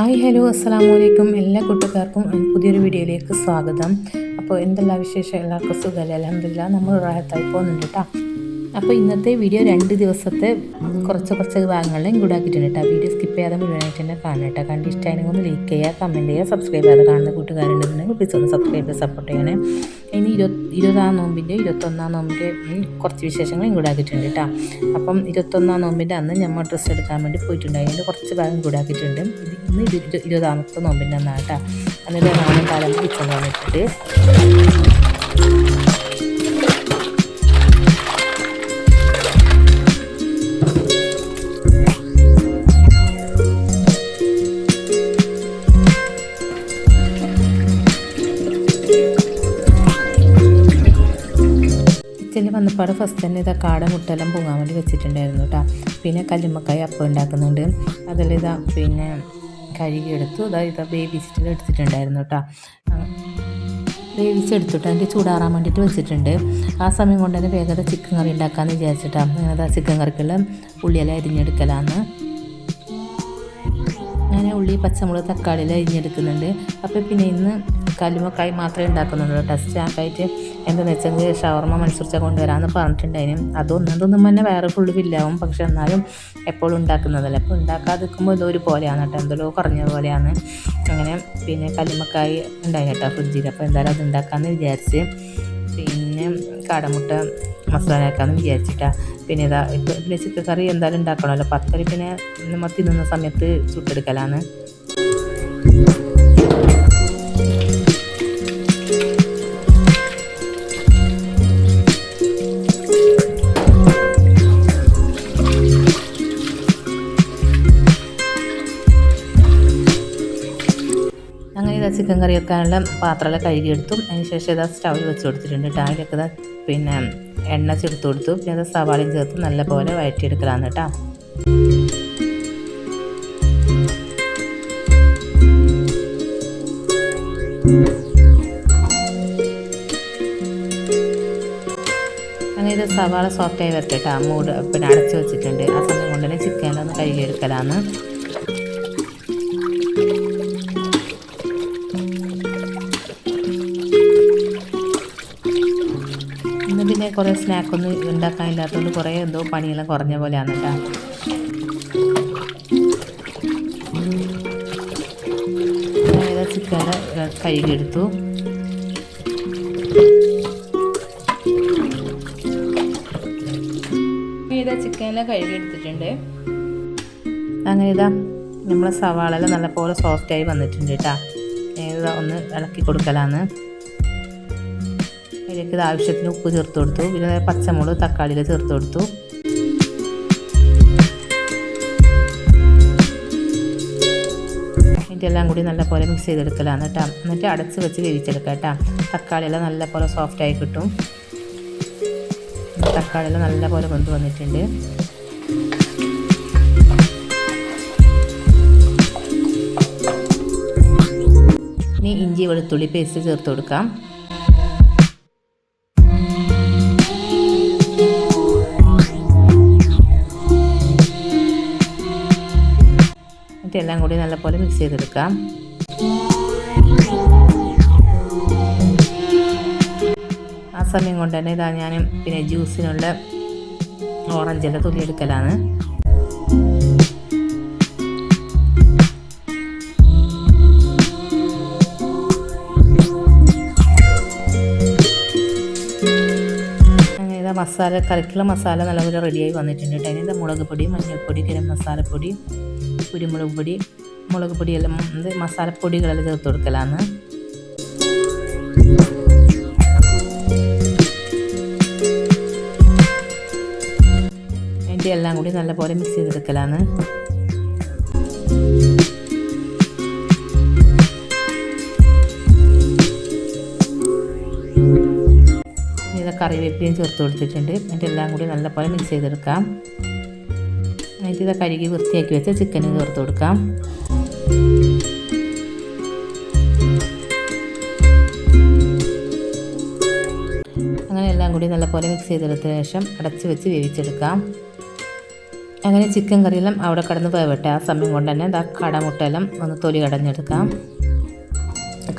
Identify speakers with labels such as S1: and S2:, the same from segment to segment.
S1: Hi hello അസ്സലാമു അലൈക്കും എല്ലാ കൂട്ടുകാർക്കും പുതിയൊരു വീഡിയോയിലേക്ക് സ്വാഗതം. അപ്പോൾ എന്തെല്ലാം വിശേഷം? എല്ലാവർക്കും സുഖമല്ലേ? അൽഹംദുലില്ലാഹ് നമ്മൾ റാഹത്തായി പോകുന്നുണ്ട് കേട്ടോ. അപ്പോൾ ഇന്നത്തെ വീഡിയോ 2 ദിവസത്തെ കുറച്ച് ഭാഗങ്ങളിലും ഇൻക്ലൂഡാക്കിയിട്ടുണ്ട് കേട്ടോ. വീഡിയോ സ്കിപ്പ് ചെയ്യാതെ മുഴുവനായിട്ട് തന്നെ കാണണം കേട്ടോ. കണ്ട് ഇഷ്ടമായെങ്കിൽ ഒന്ന് ലൈക്ക് ചെയ്യുക, കമൻറ്റ് ചെയ്യുക, സബ്സ്ക്രൈബ് ചെയ്യാതെ കാണുന്ന കൂട്ടുകാരുണ്ടെന്നുണ്ടെങ്കിൽ പ്ലീസ് ഒന്ന് സബ്സ്ക്രൈബ് ചെയ്ത് സപ്പോർട്ട് ചെയ്യണേ. ഇനി 20-ാം നോമ്പിൻ്റെ 21-ാം നോമ്പിൻ്റെ കുറച്ച് വിശേഷങ്ങൾ ഇൻക്ലൂഡാക്കിയിട്ടുണ്ട് കേട്ടോ. അപ്പം 21-ാം നോമ്പിൻ്റെ അന്ന് നമ്മൾ ഡ്രസ്സ് എടുക്കാൻ വേണ്ടി പോയിട്ടുണ്ടായി. അതിൻ്റെ കുറച്ച് ഭാഗം ഇൻക്ലൂഡാക്കിയിട്ടുണ്ട്. ഇന്ന് 20-ാമത്തെ നോമ്പിൻ്റെ അന്നാണ് കേട്ടോ. എന്നിട്ട് നാളെ കാലം കിച്ചൺ വന്നിട്ടുണ്ട്. കിച്ചണിൽ വന്നപ്പോൾ ഫസ്റ്റ് തന്നെ ഇതാ കാട മുട്ടെല്ലാം പൊങ്ങാൻ വേണ്ടി വെച്ചിട്ടുണ്ടായിരുന്നു കേട്ടോ. പിന്നെ കല്ലുമ്മക്കായ അപ്പം ഉണ്ടാക്കുന്നുണ്ട്. അതെല്ലാം ഇതാ പിന്നെ കഴുകിയെടുത്തു. ഇതാ വേവിച്ചിട്ട് എടുത്തിട്ടുണ്ടായിരുന്നു കേട്ടോ. വേവിച്ചെടുത്തിട്ട് അതിൻ്റെ ചൂടാറാൻ വേണ്ടിയിട്ട് വെച്ചിട്ടുണ്ട്. ആ സമയം കൊണ്ട് തന്നെ വേഗത ചിക്കൻ കറി ഉണ്ടാക്കാമെന്ന് വിചാരിച്ചിട്ടാണ്. അങ്ങനെ ചിക്കൻ കറിക്കുള്ള ഉള്ളിയെല്ലാം അരിഞ്ഞെടുക്കലാന്ന്. അങ്ങനെ ഉള്ളി, പച്ചമുളക്, തക്കാളിയെല്ലാം അരിഞ്ഞെടുക്കുന്നുണ്ട്. അപ്പോൾ പിന്നെ ഇന്ന് കല്ലുമ്മക്കായി മാത്രമേ ഉണ്ടാക്കുന്നുള്ളൂ. ടെസ്റ്റ് ആക്കായിട്ട് എന്താണെന്ന് വെച്ചെങ്കിൽ ഷവർമ മത്സരിച്ച കൊണ്ടുവരാമെന്ന് പറഞ്ഞിട്ടുണ്ടായിരുന്നു. അതൊന്നും തന്നെ വേറെ ഫുള്ള് ബില്ലാവും. പക്ഷെ എന്നാലും എപ്പോഴും ഉണ്ടാക്കുന്നതല്ല. അപ്പോൾ ഉണ്ടാക്കാതിരിക്കുമ്പോൾ എന്തോ ഒരു പോലെയാണ് കേട്ടോ, എന്തോ കുറഞ്ഞ പോലെയാണ്. അങ്ങനെ പിന്നെ കല്ലുമ്മക്കായി ഉണ്ടായി കേട്ടോ ഫ്രിഡ്ജിൽ. അപ്പോൾ എന്തായാലും അത് ഉണ്ടാക്കാമെന്ന് വിചാരിച്ച് പിന്നെ കാടമുട്ട മസാല ആക്കാമെന്ന് വിചാരിച്ചിട്ടാണ്. പിന്നെ ഇതാ പിന്നെ ചിക്കൻ കറി എന്തായാലും ഉണ്ടാക്കണമല്ലോ. പത്തരി പിന്നെ നമ്മൾ തിന്നുന്ന സമയത്ത് ചുട്ടെടുക്കലാണ്. അങ്ങനെ ഇതാ ചിക്കൻ കറി വെക്കാനുള്ള പാത്രമെല്ലാം കഴുകിയെടുത്തു. അതിന് ശേഷം ഇതാ സ്റ്റൗവിൽ വെച്ച് കൊടുത്തിട്ടുണ്ട്. അതിലൊക്കെ ഇതാ പിന്നെ എണ്ണ ചേർത്ത് കൊടുത്തു. പിന്നെ അത് സവാളയും ചേർത്ത് നല്ലപോലെ വഴറ്റിയെടുക്കലാണ് കേട്ടോ. അങ്ങനെ ഇത് സവാള സോഫ്റ്റായി വരട്ടെ. മൂട് പിന്നെ അടച്ച് വെച്ചിട്ടുണ്ട്. ആ സമയം കൊണ്ട് തന്നെ ചിക്കനിലൊന്ന് കഴുകിയെടുക്കലാണ്. ഇന്ന് പിന്നെ കുറേ സ്നാക്കൊന്നും ഉണ്ടാക്കാനില്ലാത്തതുകൊണ്ട് കുറേ എന്തോ പണിയെല്ലാം കുറഞ്ഞ പോലെയാണ് കേട്ടോ. ചിക്കൻ കഴുകിയെടുത്തു. ചിക്കനെല്ലാം കഴുകിയെടുത്തിട്ടുണ്ട്. അങ്ങനെ ഇതാ നമ്മളെ സവാളെല്ലാം നല്ലപോലെ സോഫ്റ്റായി വന്നിട്ടുണ്ട് കേട്ടോ. ഇതാ ഒന്ന് ഇളക്കി കൊടുക്കലാണ്. അതിലേക്ക് ഇത് ആവശ്യത്തിന് ഉപ്പ് ചേർത്ത് കൊടുത്തു. പിന്നെ പച്ചമുളക്, തക്കാളിയിൽ ചേർത്ത് കൊടുത്തു. ഇതെല്ലാം കൂടി നല്ലപോലെ മിക്സ് ചെയ്തെടുക്കലാണ് കേട്ടോ. എന്നിട്ട് അടച്ച് വെച്ച് വേവിച്ചെടുക്കാം കേട്ടോ. തക്കാളിയെല്ലാം നല്ലപോലെ സോഫ്റ്റായി കിട്ടും. തക്കാളിയെല്ലാം നല്ലപോലെ വെന്ത് വന്നിട്ടുണ്ട്. ഇനി ഇഞ്ചി വെളുത്തുള്ളി പേസ്റ്റ് ചേർത്ത് കൊടുക്കാം. എല്ലാം കൂടി നല്ലപോലെ മിക്സ് ചെയ്തെടുക്കാം. ആ സമയം കൊണ്ട് തന്നെ ഇതാ ഞാൻ പിന്നെ ജ്യൂസിനുള്ള ഓറഞ്ചിൻ്റെ തൊലി എടുക്കലാണ്. അങ്ങനെ ഇതാ മസാല കറിക്കുള്ള മസാല നല്ലപോലെ റെഡിയായി വന്നിട്ടുണ്ട്. അതിന് മുളക് പൊടി, മഞ്ഞൾപ്പൊടി, ഗരം മസാലപ്പൊടി, കുരുമുളക് പൊടി, മുളക് പൊടിയെല്ലാം മസാലപ്പൊടികളെല്ലാം ചേർത്ത് കൊടുക്കലാണ്. അതിൻ്റെ എല്ലാം കൂടി നല്ലപോലെ മിക്സ് ചെയ്തെടുക്കലാണ്. ഇത് കറിവേപ്പിലയും ചേർത്ത് കൊടുത്തിട്ടുണ്ട്. അതിൻ്റെ എല്ലാം കൂടി നല്ലപോലെ മിക്സ് ചെയ്തെടുക്കാം. എന്നിട്ട് ഇത് കഴുകി വൃത്തിയാക്കി വെച്ച ചിക്കന് ചേർത്ത് കൊടുക്കാം. അങ്ങനെ എല്ലാം കൂടി നല്ലപോലെ മിക്സ് ചെയ്തെടുത്ത ശേഷം അടച്ച് വെച്ച് വേവിച്ചെടുക്കാം. അങ്ങനെ ചിക്കൻ കറിയെല്ലാം അവിടെ കിടന്ന് വേവട്ടെ. ആ സമയം കൊണ്ട് തന്നെ കാടമുട്ടയെല്ലാം ഒന്ന് തൊലി കടഞ്ഞെടുക്കാം.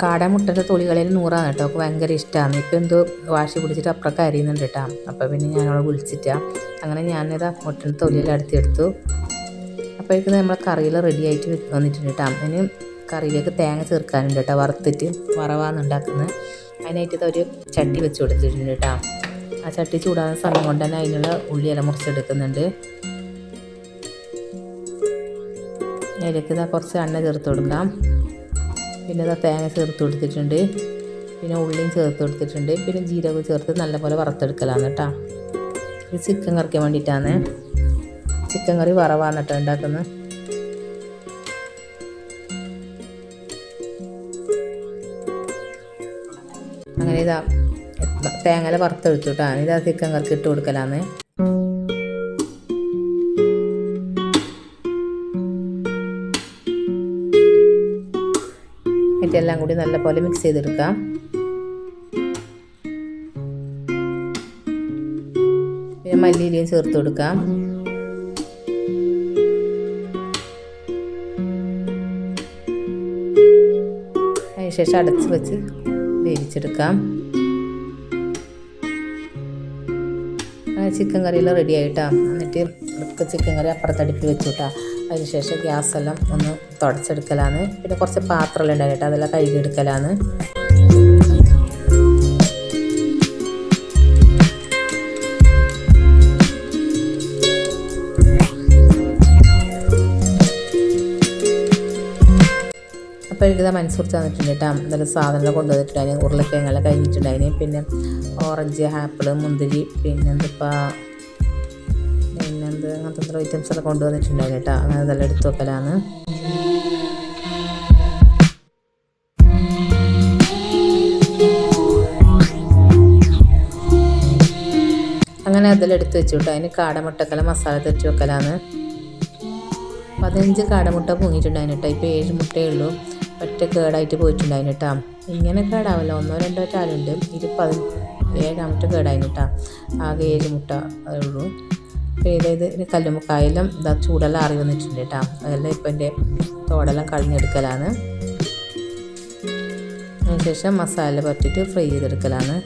S1: കാടമുട്ടയുടെ തൊലികളിൽ നൂറാണ് കേട്ടോ. ഒക്കെ ഭയങ്കര ഇഷ്ടമാണ്. ഇപ്പം എന്തോ വാശി പിടിച്ചിട്ട് അപ്പുറമൊക്കെ അരിയുന്നുണ്ട് കേട്ടോ. അപ്പോൾ പിന്നെ ഞാനവിടെ വിളിച്ചിട്ടാണ്. അങ്ങനെ ഞാനിതാ മുട്ടൻ്റെ തൊലിയെല്ലാം അടുത്തെടുത്തു. അപ്പോഴേക്കും നമ്മളെ കറിയെല്ലാം റെഡി ആയിട്ട് വന്നിട്ടുണ്ട് കേട്ടോ. അതിന് കറിയിലേക്ക് തേങ്ങ ചേർക്കാനുണ്ട് കേട്ടോ. വറുത്തിട്ട് വറവാണ് ഉണ്ടാക്കുന്നത്. അതിനായിട്ട് ഒരു ചട്ടി വെച്ച് കൊടുത്തിട്ടുണ്ട് കേട്ടോ. ആ ചട്ടി ചൂടാകുന്ന സമയം കൊണ്ട് തന്നെ അതിനുള്ള ഉള്ളിയെല്ലാം മുറിച്ചെടുക്കുന്നുണ്ട്. അതിലേക്ക് കുറച്ച് എണ്ണ ചേർത്ത് കൊടുക്കാം. പിന്നെ തേങ്ങ ചേർത്ത് കൊടുത്തിട്ടുണ്ട്. പിന്നെ ഉള്ളിയും ചേർത്ത് കൊടുത്തിട്ടുണ്ട്. പിന്നെ ജീരകവും ചേർത്ത് നല്ലപോലെ വറുത്തെടുക്കലാണ് കേട്ടോ. ഇത് ചിക്കൻ കറിക്ക് വേണ്ടിയിട്ടാണ്. ചിക്കൻ കറി വറവാണ് കേട്ടോ ഉണ്ടാക്കുന്നത്. അങ്ങനെ തേങ്ങ വറുത്തെടുത്തു കേട്ടോ. ചിക്കൻ കറിക്ക് ഇട്ട് കൊടുക്കലാണ്. എല്ലാം കൂടി നല്ലപോലെ മിക്സ് ചെയ്തെടുക്കാം. പിന്നെ മല്ലിയിലയും ചേർത്ത് കൊടുക്കാം. അതിനുശേഷം അടച്ച് വെച്ച് വേവിച്ചെടുക്കാം. ചിക്കൻ കറിയെല്ലാം റെഡി ആയിട്ടാ. എന്നിട്ട് ചിക്കൻ കറി അപ്പുറത്തടുപ്പിൽ വെച്ചുട്ടാ. അതിനുശേഷം ഗ്യാസെല്ലാം ഒന്ന് തുടച്ചെടുക്കലാണ്. പിന്നെ കുറച്ച് പാത്രമെല്ലാം ഉണ്ടായിട്ട് അതെല്ലാം കഴുകിയെടുക്കലാണ്. അപ്പോൾ എനിക്കിതാ മനസ്സുറിച്ച് തന്നിട്ടുണ്ട് കേട്ടോ. എന്തെങ്കിലും സാധനങ്ങൾ കൊണ്ടുവന്നിട്ടുണ്ടായിരുന്നു. ഉരുളക്കിഴങ്ങെല്ലാം കഴിഞ്ഞിട്ടുണ്ടായിരുന്നു. പിന്നെ ഓറഞ്ച്, ആപ്പിള്, മുന്തിരി, പിന്നെന്തിപ്പോൾ അങ്ങനത്തെ ഐറ്റംസ് എല്ലാം കൊണ്ടുവന്നിട്ടുണ്ടായിരുന്നു കേട്ടോ. അങ്ങനെ ഇതെല്ലാം എടുത്ത് വെക്കലാണ്. അങ്ങനെ അതെല്ലാം എടുത്ത് വെച്ചു കേട്ടോ. അതിന് കാടമുട്ടക്കെല്ലാം മസാല തെറ്റി വെക്കലാണ്. 15 കാടമുട്ട പൊങ്ങിയിട്ടുണ്ടായിരുന്നു കേട്ടോ. ഇപ്പോൾ 7 മുട്ടയേ ഉള്ളൂ. ഒറ്റ കേടായിട്ട് പോയിട്ടുണ്ടായിരുന്നു കേട്ടോ. ഇങ്ങനെ കേടാവില്ല, 1-2 ചാലുണ്ട്. ഇത് 17ാമത്തെ കേടായിരുന്നു കേട്ടോ. ആകെ 7 മുട്ട അതേ ഉള്ളൂ. അപ്പോൾ ഇത് കല്ലുമ്മക്കായെല്ലാം ചൂടെല്ലാം ആറി വന്നിട്ടുണ്ട് കേട്ടോ. അതെല്ലാം ഇപ്പം എൻ്റെ തോടെല്ലാം കളഞ്ഞെടുക്കലാണ്. അതിനുശേഷം മസാല പറ്റിയിട്ട് ഫ്രൈ ചെയ്തെടുക്കലാണ്.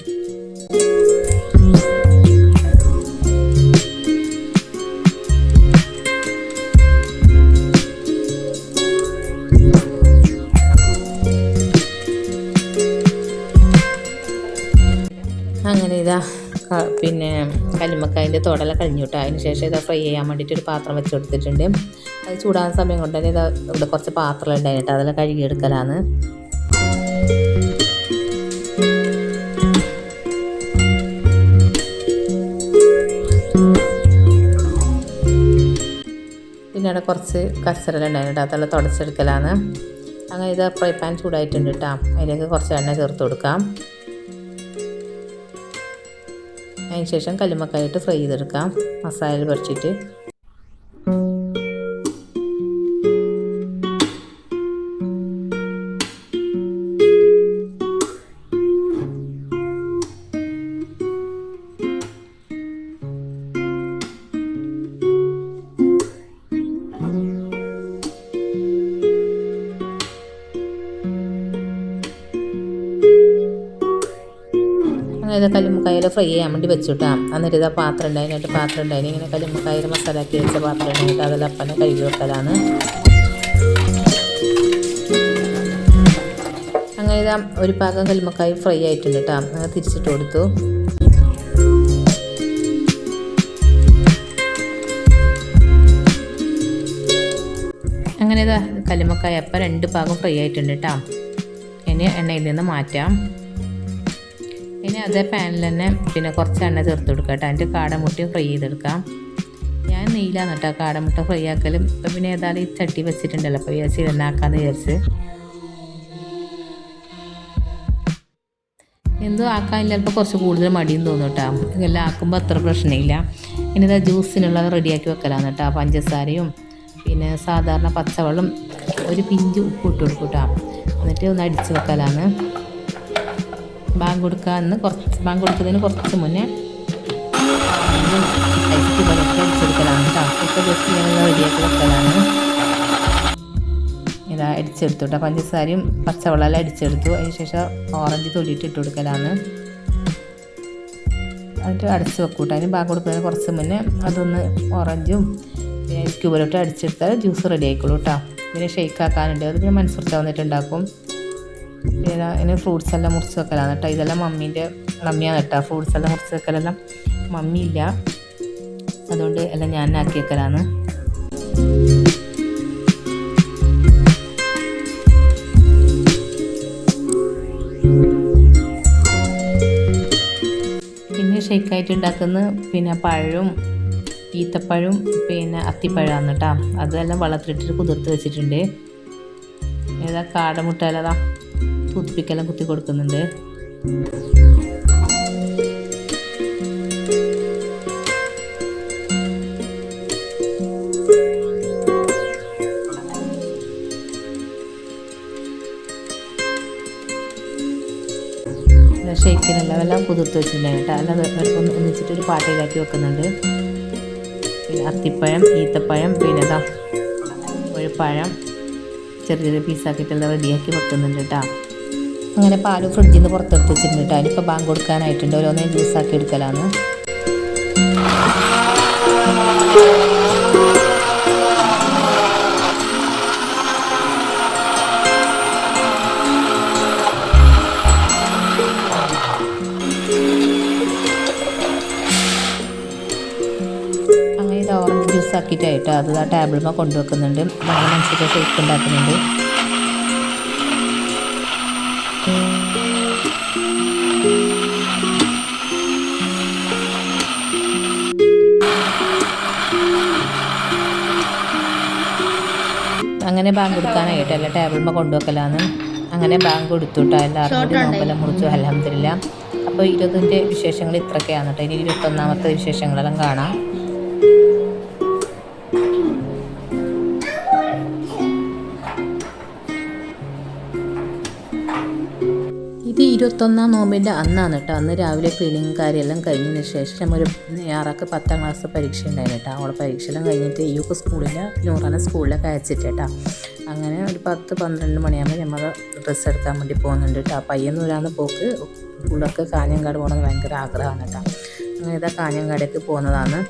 S1: അങ്ങനെ പിന്നെ കല്ലുമ്മക്കായൻ്റെ തോടെല്ലാം കഴിഞ്ഞു കേട്ടോ. അതിന് ശേഷം ഫ്രൈ ചെയ്യാൻ വേണ്ടിയിട്ട് ഒരു പാത്രം വെച്ച് കൊടുത്തിട്ടുണ്ട്. അത് ചൂടാകുന്ന സമയം കൊണ്ട് തന്നെ ഇവിടെ കുറച്ച് പാത്രം ഉണ്ടായിട്ട് അതെല്ലാം കഴുകിയെടുക്കലാണ്. പിന്നെ അവിടെ കുറച്ച് കച്ചറെല്ലാം ഉണ്ടായിട്ട് അതെല്ലാം തുടച്ചെടുക്കലാണ്. അങ്ങനെ ഫ്രൈ പാൻ ചൂടായിട്ടുണ്ട് കേട്ടോ. അതിലേക്ക് കുറച്ച് എണ്ണ ചേർത്ത് കൊടുക്കാം. അതിനുശേഷം കല്ലുമ്മക്കായിട്ട് ഫ്രൈ ചെയ്തെടുക്കാം മസാല പറിച്ചിട്ട്. അങ്ങനെ കല്ലുമ്മക്കായ ഫ്രൈ ചെയ്യാൻ വേണ്ടി വെച്ചുട്ടാ. എന്നിട്ട് പാത്രം ഉണ്ടായിട്ട് ഇങ്ങനെ കല്ലുമ്മക്കായ മസാല ആക്കി വെച്ച പാത്രം ഉണ്ടായിട്ട് അതെല്ലാം അപ്പനെ കഴുകി വെക്കലാണ്. അങ്ങനെ ഒരു പാകം കല്ലുമ്മക്കായ ഫ്രൈ ആയിട്ടുണ്ട് കേട്ടോ. അങ്ങനെ തിരിച്ചിട്ട് കൊടുത്തു. അങ്ങനെ കല്ലുമ്മക്കായ അപ്പം 2 പാകം ഫ്രൈ ആയിട്ടുണ്ട് കേട്ടോ. ഇനി എണ്ണയിൽ നിന്ന് മാറ്റാം. ഇനി അതേ പാനിൽ തന്നെ പിന്നെ കുറച്ച് എണ്ണ ചേർത്ത് കൊടുക്കുക കേട്ടോ. അതിൻ്റെ കാടമുട്ട ഫ്രൈ ചെയ്തെടുക്കാം. ഞാൻ നെയ്യിലാണ് കേട്ടോ കാടമുട്ട ഫ്രൈ ആക്കലും. ഇപ്പം പിന്നെ ഏതായാലും ഈ ചട്ടി വെച്ചിട്ടുണ്ടല്ലോ, അപ്പോൾ വിചാരിച്ച് ഇതെന്നെ ആക്കാമെന്ന് വിചാരിച്ച്. എന്തോ ആക്കാനില്ല, ചിലപ്പോൾ കുറച്ച് കൂടുതൽ മടിയും തോന്നും കേട്ടോ. ഇതെല്ലാം ആക്കുമ്പോൾ അത്ര പ്രശ്നമില്ല. ഇനി ജ്യൂസിനുള്ളത് റെഡിയാക്കി വെക്കലാണ് കേട്ടോ. പഞ്ചസാരയും പിന്നെ സാധാരണ പച്ചവെള്ളം ഒരു പിഞ്ച് ഉപ്പ് ഇട്ട് കൊടുക്കും കേട്ടോ. എന്നിട്ട് ഒന്ന് അടിച്ച് വെക്കലാണ്. ബാങ്ക് കൊടുക്കുന്നതിന് കുറച്ച് മുന്നേ അടിച്ചെടുക്കലാണ് കേട്ടോ. ഇപ്പോൾ ജസ്റ്റ് ഇങ്ങനെ റെഡിയാക്കി വെക്കലാണ്. ഇതാ അടിച്ചെടുത്തു കേട്ടോ. പഞ്ചസാരയും പച്ചവെള്ളം അടിച്ചെടുത്തു. അതിന് ശേഷം ഓറഞ്ച് തൊലിയിട്ട് ഇട്ട് കൊടുക്കലാണ്. എന്നിട്ട് അടച്ച് വെക്കൂട്ടോ. അതിന് ബാങ്ക് കൊടുക്കുന്നതിന് കുറച്ച് മുന്നേ അതൊന്ന് ഓറഞ്ചും പിന്നെ ഐസ് ക്യൂബിലോട്ട് അടിച്ചെടുത്താൽ ജ്യൂസ് റെഡി ആയിക്കോളൂ കേട്ടോ. പിന്നെ ഷെയ്ക്ക് ആക്കാനുണ്ട്, അത് പിന്നെ മനസ്സുറച്ച് വന്നിട്ടുണ്ടാക്കും. പിന്നെ അതിന് ഫ്രൂട്ട്സ് എല്ലാം മുറിച്ച് വെക്കലാണ് കേട്ടോ. ഇതെല്ലാം മമ്മിയാണ് കേട്ടോ. ഫ്രൂട്ട്സ് എല്ലാം മുറിച്ച് വെക്കലെല്ലാം മമ്മിയില്ല, അതുകൊണ്ട് എല്ലാം ഞാൻ ആക്കി വെക്കലാണ്. പിന്നെ ഷെയ്ക്കായിട്ട് ഉണ്ടാക്കുന്ന പിന്നെ പഴവും ഈത്തപ്പഴവും പിന്നെ അത്തിപ്പഴമാണ് കേട്ടോ. അതെല്ലാം വെള്ളത്തിലിട്ടിട്ട് കുതിർത്ത് വെച്ചിട്ടുണ്ട്. ഏതാ കാടമുട്ടയിലതാ തൂത്തിപ്പിക്കെല്ലാം കുത്തി കൊടുക്കുന്നുണ്ട്. ഷെയ്ക്കിനെല്ലാം കുതിർത്ത് വെച്ചിട്ടുണ്ടായിരുന്നു കേട്ടോ. അല്ലാതെ ഒന്നിച്ചിട്ടൊരു പാട്ടയിലാക്കി വെക്കുന്നുണ്ട്. പിന്നെ അത്തിപ്പഴം, ഈത്തപ്പഴം, പിന്നെ ഇതാ ഒരു പഴം ചെറിയ ചെറിയ പീസാക്കിയിട്ടെല്ലാം റെഡിയാക്കി വെക്കുന്നുണ്ട് കേട്ടോ. അങ്ങനെ പാല് ഫ്രിഡ്ജിൽ നിന്ന് പുറത്തെടുത്ത് വെച്ചിട്ടുണ്ട് കേട്ടോ. അതിനിപ്പോൾ ബാങ്ക് കൊടുക്കാനായിട്ടുണ്ട്. ഓരോന്നേ ജ്യൂസാക്കി എടുക്കലാണ്. അങ്ങനെ ഇത് ഓറഞ്ച് ജ്യൂസ് ആക്കിയിട്ടായിട്ട് അത് ആ ടേബിളിൽ കൊണ്ടുവെക്കുന്നുണ്ട്. മനസ്സിൽ ഷേക്ക് ഉണ്ടാക്കുന്നുണ്ട്. അങ്ങനെ ബാങ്ക് കൊടുക്കാനായിട്ട് എല്ലാ ടേബിളിൽ കൊണ്ടുവെക്കലാണ്. അങ്ങനെ ബാങ്ക് കൊടുത്തുട്ടോ. എല്ലാവരും കൂടി നോമ്പെല്ലാം മുറിച്ചു അൽഹംദുലില്ലാ. അപ്പോൾ 20ൻ്റെ വിശേഷങ്ങൾ ഇത്രയൊക്കെയാണ് കേട്ടോ. ഇനി 21ാമത്തെ വിശേഷങ്ങളെല്ലാം കാണാം. ഇത് 21ാം നോമ്പിൻ്റെ അന്നാണ് കേട്ടോ. അന്ന് രാവിലെ ക്ലീനിങ് കാര്യമെല്ലാം കഴിഞ്ഞതിന് ശേഷം ഒരു ഞായറാൾക്ക് 10ാം ക്ലാസ് പരീക്ഷ ഉണ്ടായിരുന്നു കേട്ടോ. അവളെ പരീക്ഷയെല്ലാം കഴിഞ്ഞിട്ട് യുക്കെ സ്കൂളിലെ നൂറാന സ്കൂളിലൊക്കെ അയച്ചിട്ട് കേട്ടോ. അങ്ങനെ ഒരു 10-12 മണിയാകുമ്പോൾ നമ്മൾ ഡ്രസ്സ് എടുക്കാൻ വേണ്ടി പോകുന്നുണ്ട് കേട്ടോ. പയ്യന്നൂരാണ് പോക്ക്. പിള്ളേർക്ക് കാഞ്ഞങ്ങാട് പോകണമെന്ന് ഭയങ്കര ആഗ്രഹമാണ് കേട്ടോ. അങ്ങനെ ഇതാ കാഞ്ഞങ്ങാടേക്ക് പോകുന്നതാണ്.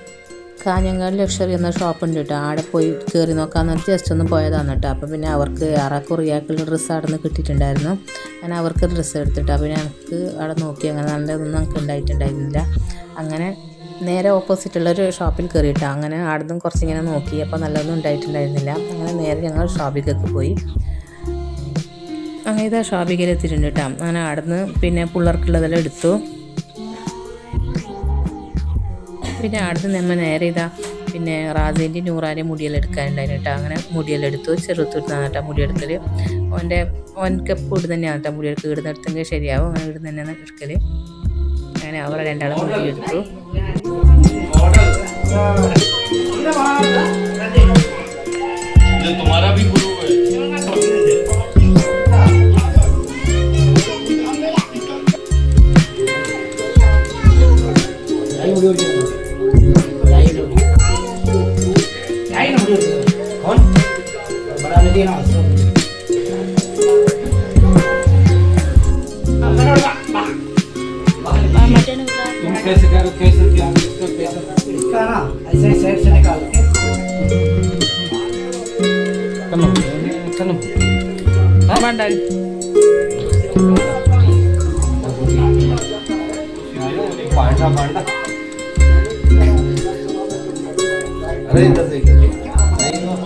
S1: കാഞ്ഞങ്ങാട് ലക്ഷറി എന്ന ഷോപ്പുണ്ട് കേട്ടോ. അവിടെ പോയി കയറി നോക്കാമെന്ന് വെച്ചാൽ ജസ്റ്റ് ഒന്ന് പോയതാണ് കേട്ടോ. അപ്പോൾ പിന്നെ അവർക്ക് റിയാക്കുള്ള ഡ്രസ്സ് അവിടെ നിന്ന് കിട്ടിയിട്ടുണ്ടായിരുന്നു. അങ്ങനെ അവർക്ക് ഡ്രസ്സ് എടുത്തിട്ടാ. പിന്നെ എനിക്ക് അവിടെ നോക്കി അങ്ങനെ നല്ലതൊന്നും നമുക്ക് ഉണ്ടായിട്ടുണ്ടായിരുന്നില്ല. അങ്ങനെ നേരെ ഓപ്പോസിറ്റുള്ളൊരു ഷോപ്പിൽ കയറിയിട്ടാ. അങ്ങനെ അവിടെ നിന്ന് കുറച്ചിങ്ങനെ നോക്കി. അപ്പോൾ നല്ലതൊന്നും ഉണ്ടായിട്ടുണ്ടായിരുന്നില്ല. അങ്ങനെ നേരെ ഞങ്ങൾ ഷോപ്പിലേക്ക് പോയി. അങ്ങനെ ഇതാ ഷോപ്പിൽ എത്തിയിട്ടുണ്ട് കേട്ടോ. അങ്ങനെ അവിടെ നിന്ന് പിന്നെ പിള്ളേർക്കുള്ളതെല്ലാം എടുത്തു. പിന്നെ അവിടുന്ന് നമ്മൾ നേരെ ഇതാ പിന്നെ റാസേൻ്റെ നൂറാൻ്റെ മുടിയെല്ലാം എടുക്കാനുണ്ടായിരുന്നു കേട്ടോ. അങ്ങനെ മുടിയെല്ലാം എടുത്തു. ചെറുത്തിട്ടാണ് കേട്ടോ മുടിയെടുക്കൽ. ഓൻക്ക് എപ്പോൾ ഇടുന്ന തന്നെയാണ് കേട്ടോ മുടിയെടുക്കുക. ഇടുന്ന എടുത്തെങ്കിൽ ശരിയാവും. അങ്ങനെ ഇടുന്ന തന്നെയാണ് എടുക്കൽ. അങ്ങനെ അവരെ രണ്ടാളും മുടിയെടുത്തു.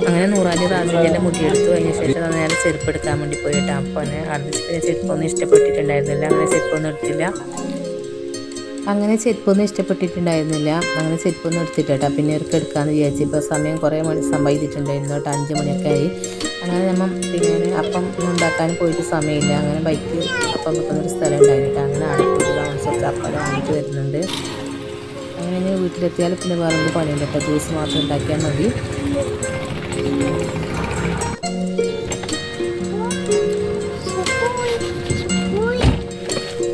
S1: അങ്ങനെ നൂറാജ് റാസിൻ്റെ മുടിയെടുത്തു. അതിന് ശേഷം നേരെ ചെരുപ്പ് എടുക്കാൻ വേണ്ടി പോയിട്ട് അപ്പോൾ അതിന് ചെരുപ്പൊന്നും ഇഷ്ടപ്പെട്ടിട്ടുണ്ടായിരുന്നില്ല. അങ്ങനെ ചെരുപ്പൊന്നും എടുത്തില്ല. അങ്ങനെ ചെരുപ്പൊന്നും എടുത്തിട്ടാ. പിന്നെ അവർക്ക് എടുക്കാമെന്ന് വിചാരിച്ചു. ഇപ്പോൾ സമയം കുറേ മണി സംഭവിച്ചിട്ടുണ്ടായിരുന്നു കേട്ടോ. 5 മണിയൊക്കെ ആയി. അങ്ങനെ നമ്മൾ പിന്നെ അപ്പം ഉണ്ടാക്കാൻ പോയിട്ട് സമയമില്ല. അങ്ങനെ ബൈക്ക് അപ്പം വെക്കുന്നൊരു സ്ഥലം ഉണ്ടായിരുന്നു. അങ്ങനെ അടുത്ത് താമസിച്ച് അപ്പം വാങ്ങിയിട്ട് വരുന്നുണ്ട്. അങ്ങനെ വീട്ടിലെത്തിയാൽ പിന്നെ വേറെ എന്ത് പണിയുണ്ട് കേട്ടോ. ജ്യൂസ് മാത്രം ഉണ്ടാക്കിയാൽ മതി.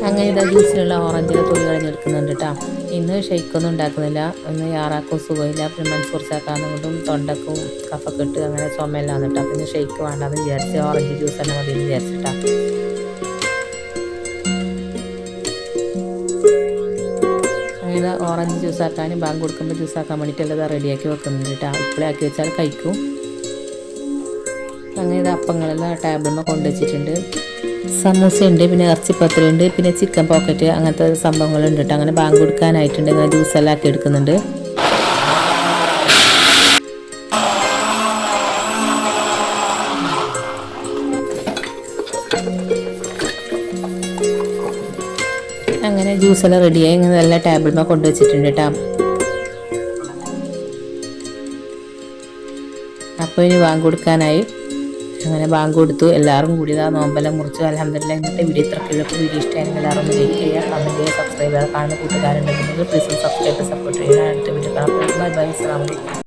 S1: അങ്ങനെ അങ്ങനെ ഇതാ ജ്യൂസിലുള്ള ഓറഞ്ചിലെ തൊലി കളഞ്ഞെടുക്കുന്നുണ്ട് കേട്ടോ. ഇന്ന് ഷെയ്ക്കൊന്നും ഉണ്ടാക്കുന്നില്ല. ഇന്ന് യാറാക്കും സുഖമില്ല. പിന്നെ മൻസൂർ ചാക്കാന്ന് കൊണ്ടും തൊണ്ടക്കും കഫക്കെട്ട് അങ്ങനെ ചുമയെല്ലാം കേട്ടോ. അപ്പം ഇന്ന് ഷെയ്ക്ക് വേണ്ടാന്ന് വിചാരിച്ച് ഓറഞ്ച് ജ്യൂസ് തന്നെ മതി എന്ന് വിചാരിച്ചിട്ടാ. അങ്ങനെ ഓറഞ്ച് ജ്യൂസാക്കാൻ ബാങ്ക് കൊടുക്കുമ്പോൾ ജ്യൂസാക്കാൻ വേണ്ടിയിട്ടെല്ലാം റെഡിയാക്കി വെക്കുന്നുണ്ട് കേട്ടോ. ഇപ്പോഴേ ആക്കി വെച്ചാൽ കഴിക്കും. അങ്ങനെ ഇത് അപ്പങ്ങളെല്ലാം ടേബിളിൽ കൊണ്ടുവച്ചിട്ടുണ്ട്. സമൂസ ഉണ്ട്, പിന്നെ ഇറച്ചിപ്പത്തിരി ഉണ്ട്, പിന്നെ ചിക്കൻ പോക്കറ്റ് അങ്ങനത്തെ സംഭവങ്ങളുണ്ട് കേട്ടോ. അങ്ങനെ ബാങ്ക് കൊടുക്കാനായിട്ടുണ്ട്. ഇങ്ങനെ ജ്യൂസെല്ലാം ആക്കി എടുക്കുന്നുണ്ട്. അങ്ങനെ ജ്യൂസെല്ലാം റെഡിയായി ഇങ്ങനെ എല്ലാ ടേബിളിൽ കൊണ്ടുവച്ചിട്ടുണ്ട് കേട്ടോ. അപ്പോൾ ഇനി ബാങ്ക് കൊടുക്കാനായി. അങ്ങനെ ബാങ്ക് കൊടുത്തു. എല്ലാവരും കൂടി ഇതാ നോമ്പെല്ലാം മുറിച്ചു. അൽഹംദുലില്ലാഹ് ഇന്നത്തെ വീഡിയോ ഇത്രയ്ക്കുള്ളൂ. വീഡിയോ ഇഷ്ടമായെങ്കിൽ എല്ലാവരും ഒന്ന് ലൈക്ക് ചെയ്യുക, കമൻറ്റ് ചെയ്യുക, സബ്സ്ക്രൈബ് ചെയ്യുക. കാണുന്ന കൂട്ടുകാരുണ്ടെങ്കിൽ പ്ലീസ് സബ്സ്ക്രൈബ് സപ്പോർട്ട് ചെയ്യുക. അടുത്ത വീഡിയോ കാണാം. Bye bye. അസ്സലാമു അലൈക്കും.